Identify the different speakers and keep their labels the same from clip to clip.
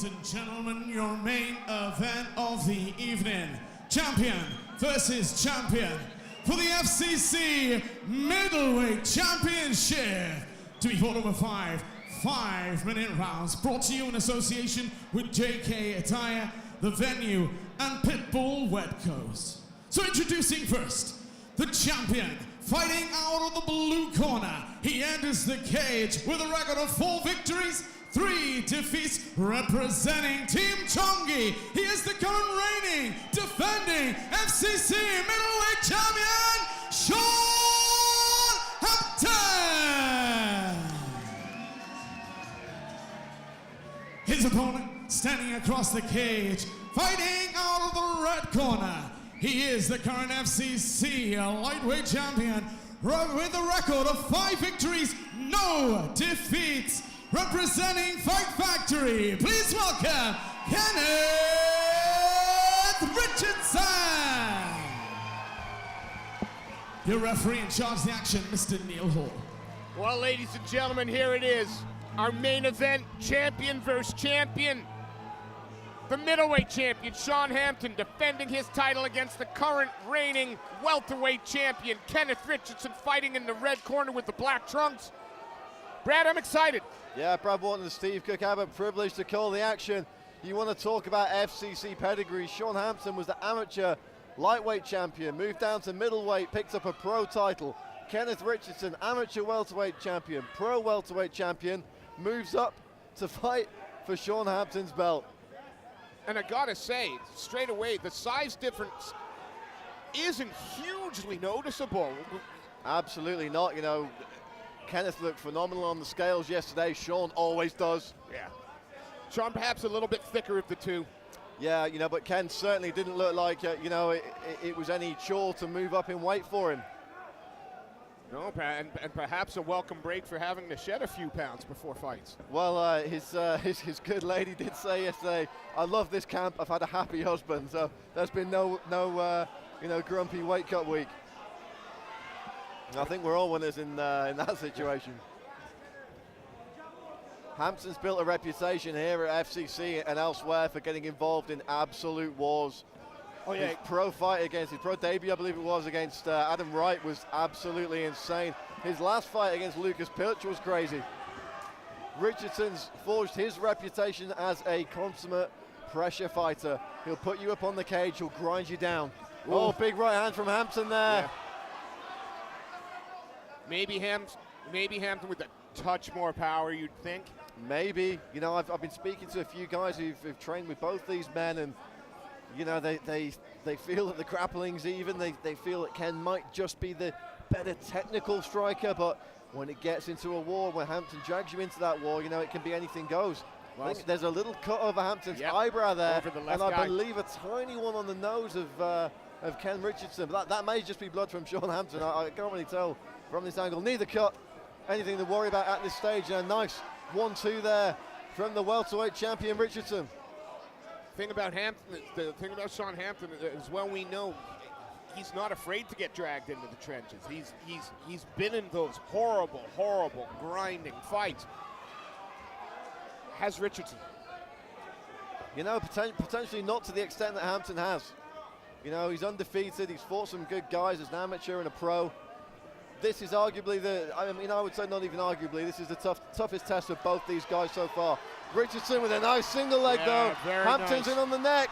Speaker 1: ladies and gentlemen, your main event of the evening. Champion versus champion for the FCC Middleweight Championship. To be fought over five-minute rounds. Brought to you in association with JK Attire, the venue, and Pitbull Wet Coast. So introducing first, the champion, fighting out of the blue corner. He enters the cage with a record of 4 victories, 3 defeats, representing Team Chongi. He is the current reigning, defending FCC Middleweight Champion, Shaun Hampton. His opponent, standing across the cage, fighting out of the red corner. He is the current FCC lightweight champion with a record of 5 victories, no defeats. Representing Fight Factory, please welcome Kenneth Richardson. Your referee in charge of the action, Mr. Neil Hall.
Speaker 2: Well, ladies and gentlemen, here it is. Our main event, champion versus champion. The middleweight champion, Shaun Hampton, defending his title against the current reigning welterweight champion, Kenneth Richardson, fighting in the red corner with the black trunks. Brad, I'm excited.
Speaker 3: Yeah, Brad Wharton and Steve Cook have a privilege to call the action. You want to talk about FCC pedigree. Shaun Hampton was the amateur lightweight champion, moved down to middleweight, picked up a pro title. Kenneth Richardson, amateur welterweight champion, pro welterweight champion, moves up to fight for Shaun Hampton's belt.
Speaker 2: And I gotta say, straight away, the size difference isn't hugely noticeable.
Speaker 3: Absolutely not. You know, Kenneth looked phenomenal on the scales yesterday. Shaun always does.
Speaker 2: Yeah. Shaun perhaps a little bit thicker of the two.
Speaker 3: Yeah, you know, but Ken certainly didn't look like, it was any chore to move up in weight for him.
Speaker 2: No, and perhaps a welcome break for having to shed a few pounds before fights.
Speaker 3: Well, his good lady did say yesterday, I love this camp, I've had a happy husband. So there's been no grumpy weight cut week. I think we're all winners in that situation. Hampton's built a reputation here at FCC and elsewhere for getting involved in absolute wars. Oh yeah, his pro debut, I believe it was, against Adam Wright was absolutely insane. His last fight against Lucas Pilch was crazy. Richardson's forged his reputation as a consummate pressure fighter. He'll put you up on the cage, he'll grind you down. Ooh. Oh, big right hand from Hampton there.
Speaker 2: Yeah. Maybe Hampton with a touch more power, you'd think.
Speaker 3: Maybe. You know, I've been speaking to a few guys who've trained with both these men, and you know, they feel that the grappling's even. They feel that Ken might just be the better technical striker, but when it gets into a war, when Hampton drags you into that war, you know, it can be anything goes. Well, I think there's a little cut over Hampton's eyebrow there, and I believe a tiny one on the nose of Ken Richardson. But that may just be blood from Shaun Hampton. I can't really tell from this angle. Neither cut, anything to worry about at this stage. And a nice 1-2 there from the welterweight champion Richardson.
Speaker 2: The thing about Shaun Hampton is, well, we know he's not afraid to get dragged into the trenches. He's been in those horrible grinding fights. Has Richardson?
Speaker 3: You know, potentially not to the extent that Hampton has. You know, he's undefeated. He's fought some good guys as an amateur and a pro. This is arguably I would say not even arguably, this is the toughest test of both these guys so far. Richardson with a nice single leg though. Hampton's in on the neck.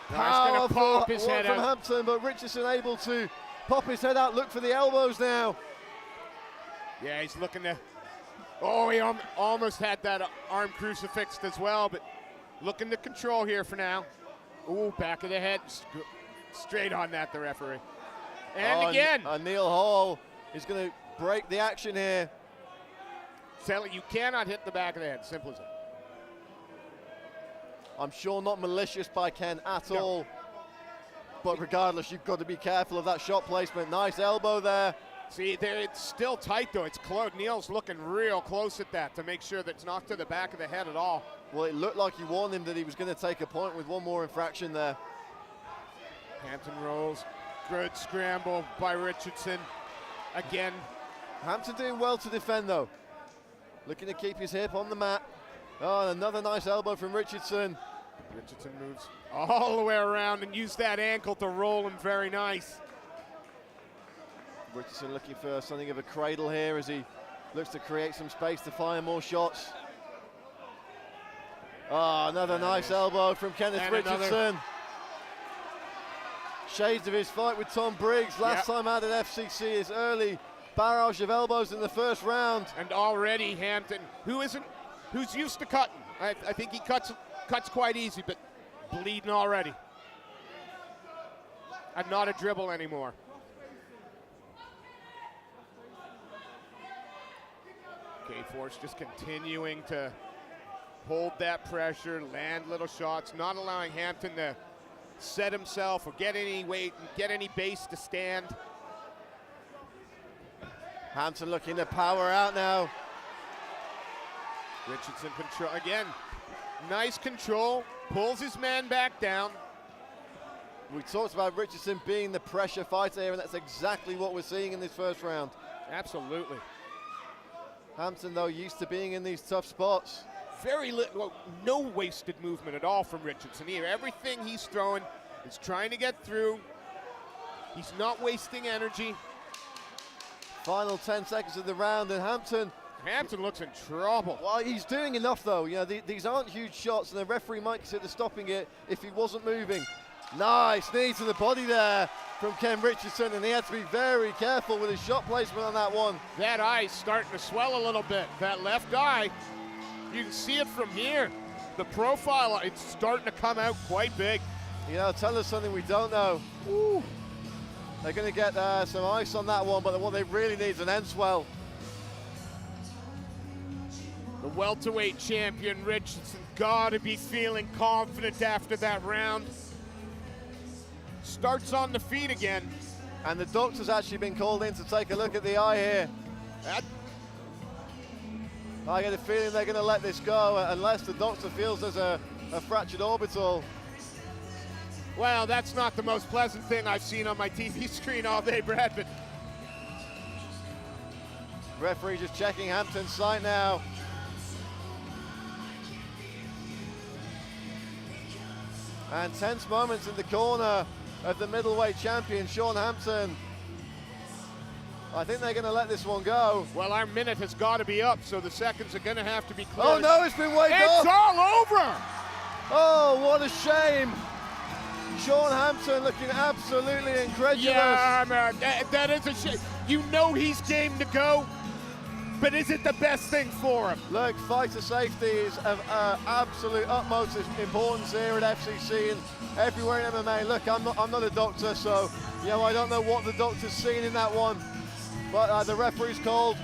Speaker 3: Powerful one from Hampton, but Richardson able to pop his head out, look for the elbows now.
Speaker 2: Yeah, he's looking to, oh, he almost had that arm crucifixed as well, but looking to control here for now. Ooh, back of the head, straight on that, the referee. And again.
Speaker 3: Neil Hall is going to break the action here.
Speaker 2: You cannot hit the back of the head, simple as that.
Speaker 3: I'm sure not malicious by Ken at all. But regardless, you've got to be careful of that shot placement. Nice elbow there.
Speaker 2: See, it's still tight though, it's close. Neil's looking real close at that to make sure that it's not to the back of the head at all.
Speaker 3: Well, it looked like he warned him that he was going to take a point with one more infraction there.
Speaker 2: Hampton rolls. Good scramble by Richardson. Again.
Speaker 3: Hampton doing well to defend though. Looking to keep his hip on the mat. Oh, and another nice elbow from Richardson.
Speaker 2: Richardson moves all the way around and used that ankle to roll him. Very nice.
Speaker 3: Richardson looking for something of a cradle here as he looks to create some space to fire more shots. Oh, another nice elbow from Kenneth Richardson. Shades of his fight with Tom Briggs last time out at FCC, his early barrage of elbows in the first round.
Speaker 2: And already Hampton, who's used to cutting. I think he cuts quite easy, but bleeding already. And not a dribble anymore. K-Force just continuing to hold that pressure, land little shots, not allowing Hampton to set himself or get any weight, get any base to stand.
Speaker 3: Hampton looking to power out now.
Speaker 2: Richardson control again. Nice control, pulls his man back down.
Speaker 3: We talked about Richardson being the pressure fighter here, and that's exactly what we're seeing in this first round.
Speaker 2: Absolutely.
Speaker 3: Hampton, though, used to being in these tough spots.
Speaker 2: Very little, well, no wasted movement at all from Richardson here. Everything he's throwing is trying to get through. He's not wasting energy.
Speaker 3: Final 10 seconds of the round, and Hampton
Speaker 2: looks in trouble.
Speaker 3: Well, he's doing enough, though. You know, these aren't huge shots, and the referee might consider stopping it if he wasn't moving. Nice knee to the body there from Ken Richardson, and he had to be very careful with his shot placement on that one.
Speaker 2: That eye's starting to swell a little bit. That left eye, you can see it from here. The profile, it's starting to come out quite big.
Speaker 3: You know, tell us something we don't know. Ooh. They're going to get some ice on that one, but what they really need is an end swell.
Speaker 2: The welterweight champion Richardson got to be feeling confident after that round. Starts on the feet again.
Speaker 3: And the doctor's actually been called in to take a look at the eye here. I get a feeling they're going to let this go unless the doctor feels there's a fractured orbital.
Speaker 2: Well, that's not the most pleasant thing I've seen on my TV screen all day, Brad, but...
Speaker 3: Referee just checking Hampton's sight now. And tense moments in the corner of the middleweight champion, Shaun Hampton. I think they're going to let this one go.
Speaker 2: Well, our minute has got to be up, so the seconds are going to have to be close.
Speaker 3: Oh no, it's been waved off.
Speaker 2: It's all over!
Speaker 3: Oh, what a shame. Shaun Hampton looking absolutely incredulous.
Speaker 2: Yeah, man, that is a shame. You know he's game to go, but is it the best thing for him?
Speaker 3: Look, fighter safety is of absolute utmost importance here at FCC and everywhere in MMA. Look, I'm not a doctor, so you know I don't know what the doctor's seen in that one, but the referee's called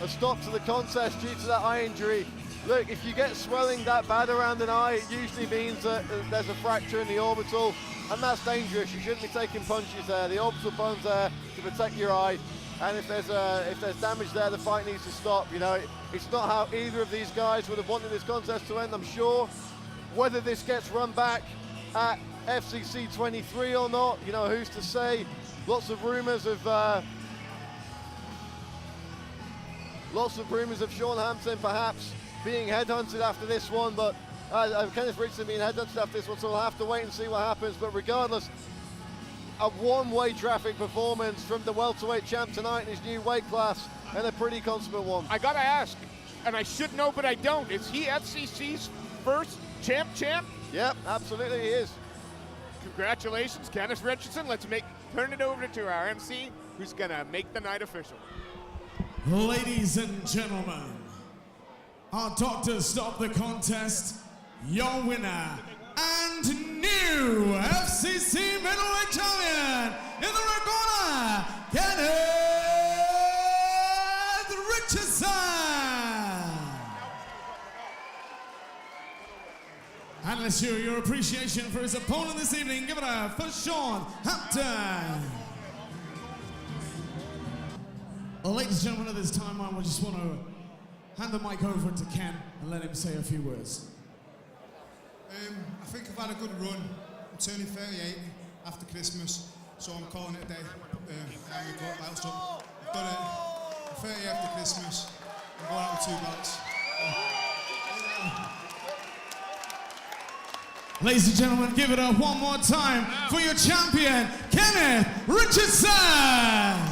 Speaker 3: a stop to the contest due to that eye injury. Look, if you get swelling that bad around an eye, it usually means that there's a fracture in the orbital, and that's dangerous. You shouldn't be taking punches there. The orbital bone's there to protect your eye. And if there's damage there, the fight needs to stop. You know, it's not how either of these guys would have wanted this contest to end, I'm sure. Whether this gets run back at FCC 23 or not, you know, who's to say? Lots of rumors of Shaun Hampton perhaps being headhunted after this one, but Kenneth Richardson being headhunted after this one, so we'll have to wait and see what happens. But regardless, a one-way traffic performance from the welterweight champ tonight in his new weight class, and a pretty consummate one.
Speaker 2: I gotta ask, and I should know, but I don't. Is he FCC's first champ?
Speaker 3: Yep, absolutely he is.
Speaker 2: Congratulations, Kenneth Richardson. Let's turn it over to our MC, who's gonna make the night official.
Speaker 1: Ladies and gentlemen, our doctors stop the contest. Your winner and new FCC middleweight champion in the red corner, Kenneth Richardson. And let's show your appreciation for his opponent this evening. Give it up for Shaun Hampton. Well, ladies and gentlemen, at this time, I just want to hand the mic over to Ken and let him say a few words.
Speaker 4: I think I've had a good run. I'm turning 38 after Christmas, so I'm calling it a day. I've done it. I'm 38 after Christmas. I'm going out with 2 belts.
Speaker 1: Ladies and gentlemen, give it up one more time for your champion, Kenneth Richardson.